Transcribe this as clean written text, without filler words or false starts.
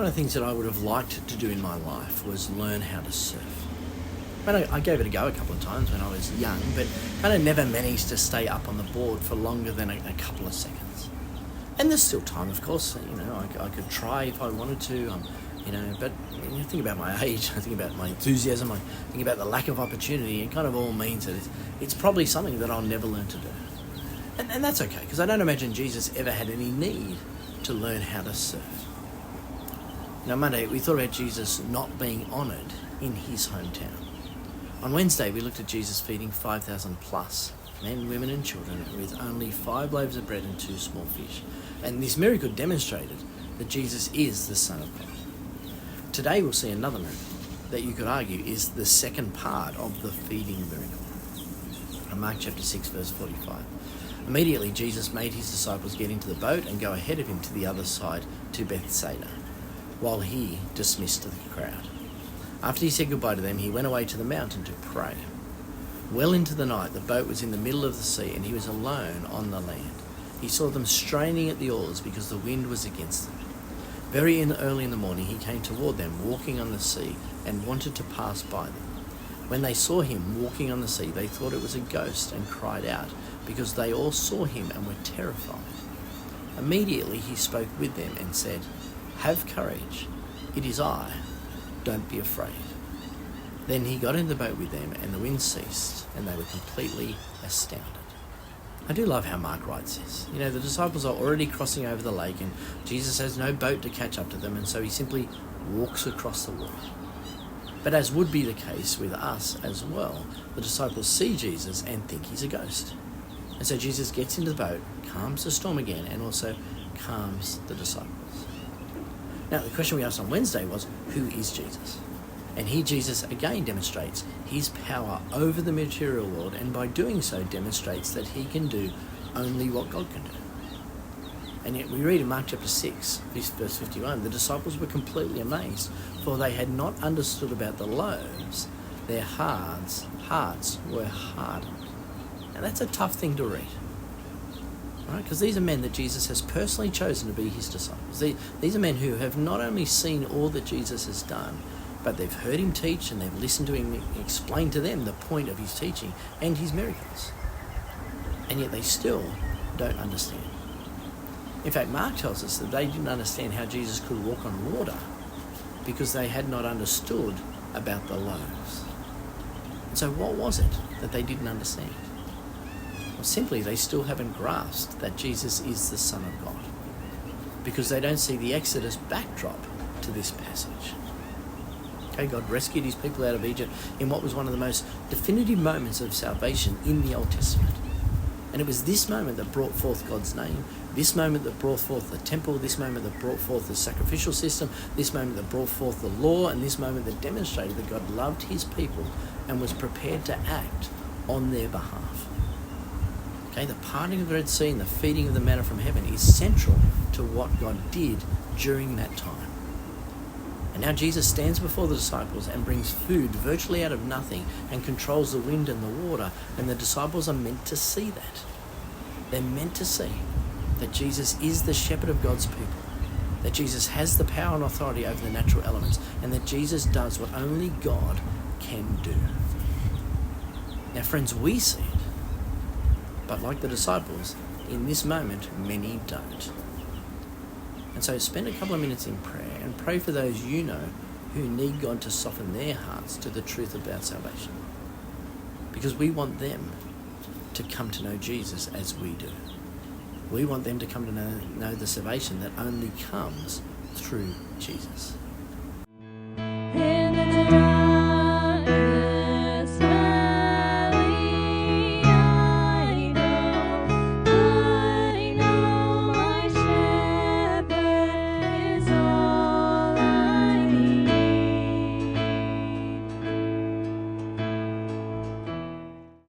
of the things that I would have liked to do in my life was learn how to surf. I gave it a go a couple of times when I was young, but kind of never managed to stay up on the board for longer than a couple of seconds. And there's still time, of course. I could try if I wanted to. But when you think about my age, I think about my enthusiasm, I think about the lack of opportunity. It kind of all means that it's probably something that I'll never learn to do. And that's okay, because I don't imagine Jesus ever had any need to learn how to surf. Monday, we thought about Jesus not being honoured in his hometown. On Wednesday, we looked at Jesus feeding 5,000 plus men, women and children with only 5 loaves of bread and 2 small fish. And this miracle demonstrated that Jesus is the Son of God. Today we'll see another miracle that you could argue is the second part of the feeding miracle. In Mark chapter 6 verse 45. Immediately Jesus made his disciples get into the boat and go ahead of him to the other side to Bethsaida, while he dismissed the crowd. After he said goodbye to them, he went away to the mountain to pray. Well into the night, the boat was in the middle of the sea and he was alone on the land. He saw them straining at the oars because the wind was against them. Very early in the morning, he came toward them, walking on the sea, and wanted to pass by them. When they saw him walking on the sea, they thought it was a ghost and cried out, because they all saw him and were terrified. Immediately he spoke with them and said, "Have courage, it is I. Don't be afraid." Then he got in the boat with them, and the wind ceased, and they were completely astounded. I do love how Mark writes this. The disciples are already crossing over the lake, and Jesus has no boat to catch up to them, and so he simply walks across the water. But as would be the case with us as well, the disciples see Jesus and think he's a ghost. And so Jesus gets into the boat, calms the storm again, and also calms the disciples. Now, the question we asked on Wednesday was, who is Jesus? And here Jesus again demonstrates his power over the material world, and by doing so demonstrates that he can do only what God can do. And yet we read in Mark chapter 6, verse 51, the disciples were completely amazed, for they had not understood about the loaves. Their hearts were hardened. Now that's a tough thing to read. Right? Because these are men that Jesus has personally chosen to be his disciples. These are men who have not only seen all that Jesus has done, but they've heard him teach and they've listened to him explain to them the point of his teaching and his miracles. And yet they still don't understand. In fact, Mark tells us that they didn't understand how Jesus could walk on water because they had not understood about the loaves. And so what was it that they didn't understand? Well, simply they still haven't grasped that Jesus is the Son of God, because they don't see the Exodus backdrop to this passage. Okay, God rescued his people out of Egypt in what was one of the most definitive moments of salvation in the Old Testament. And it was this moment that brought forth God's name, this moment that brought forth the temple, this moment that brought forth the sacrificial system, this moment that brought forth the law, and this moment that demonstrated that God loved his people and was prepared to act on their behalf. Okay, the parting of the Red Sea and the feeding of the manna from heaven is central to what God did during that time. And now Jesus stands before the disciples and brings food virtually out of nothing and controls the wind and the water, and the disciples are meant to see that. They're meant to see that Jesus is the shepherd of God's people, that Jesus has the power and authority over the natural elements, and that Jesus does what only God can do. Now, friends, we see it, but like the disciples, in this moment, many don't. And so spend a couple of minutes in prayer and pray for those you know who need God to soften their hearts to the truth about salvation. Because we want them to come to know Jesus as we do. We want them to come to know the salvation that only comes through Jesus.